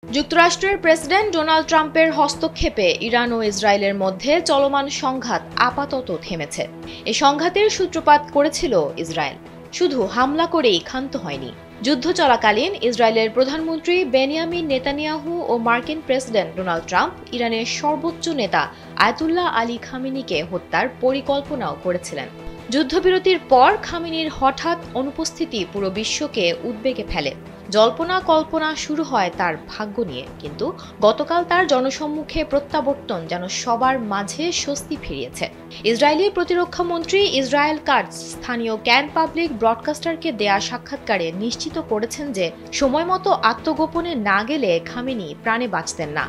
যুক্তরাষ্ট্রের president Donald ট্রাম্পের হস্তক্ষেপে ইরান ও ইসরায়েলের মধ্যে চলমান সংঘাত আপাতত থেমেছে। এই সংঘাতের সূত্রপাত করেছিল ইসরায়েল, শুধু হামলা করেই ক্ষান্ত হয়নি। যুদ্ধ চলাকালীন ইসরায়েলের প্রধানমন্ত্রী বেনিয়ামিন নেতানিয়াহু ও মার্কিন প্রেসিডেন্ট ডোনাল্ড ট্রাম্প ইরানের সর্বোচ্চ নেতা আয়াতুল্লাহ আলী খামেনিকে হত্যার পরিকল্পনাও করেছিলেন। যুদ্ধবিরতির পর খামেনির হঠাৎ অনুপস্থিতি পুরো বিশ্বকে উদ্বেগে ফেলে। জল্পনা কল্পনা শুরু হয় তার ভাগ্য নিয়ে, কিন্তু গতকাল তার জনসম্মুখে প্রত্যাবর্তন যেন সবার মাঝে স্বস্তি ফিরিয়েছে। ইসরায়েলি প্রতিরক্ষা মন্ত্রী ইসরায়েল কাটজ স্থানীয় ক্যান পাবলিক ব্রডকাস্টারকে দেয়া সাক্ষাৎকারে নিশ্চিত করেছেন যে সময়মতো আত্মগোপনে না গেলে খামেনি প্রাণে বাঁচতেন না।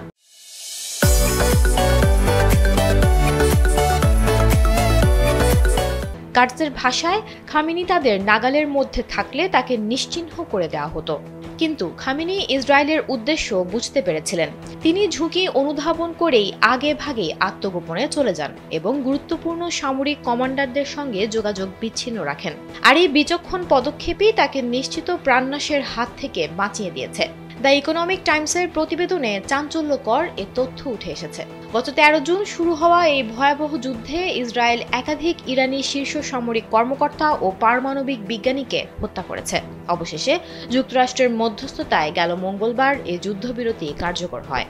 কাটজের ভাষায়, খামেনি তাদের নাগালের মধ্যে থাকলে তাকে নিশ্চিহ্ন করে দেওয়া হতো। কিন্তু খামেনি ইসরায়েলের উদ্দেশ্য বুঝতে পেরেছিলেন। তিনি ঝুঁকি অনুধাবন করেই আগে ভাগে আত্মগোপনে চলে যান এবং গুরুত্বপূর্ণ সামরিক কমান্ডারদের সঙ্গে যোগাযোগ বিচ্ছিন্ন রাখেন। আর এই বিচক্ষণ পদক্ষেপই তাকে নিশ্চিত প্রাণনাশের হাত থেকে বাঁচিয়ে দিয়েছে। দ্য ইকোনমিক টাইমসের প্রতিবেদনে চাঞ্চল্যকর এ তথ্য উঠে এসেছে। গত 13 জুন শুরু হওয়া এই ভয়াবহ যুদ্ধে ইসরায়েল একাধিক ইরানি শীর্ষ সামরিক কর্মকর্তা ও পারমাণবিক বিজ্ঞানীকে হত্যা করেছে। অবশেষে যুক্তরাষ্ট্রের মধ্যস্থতায় গেল মঙ্গলবার এ যুদ্ধবিরতি কার্যকর হয়।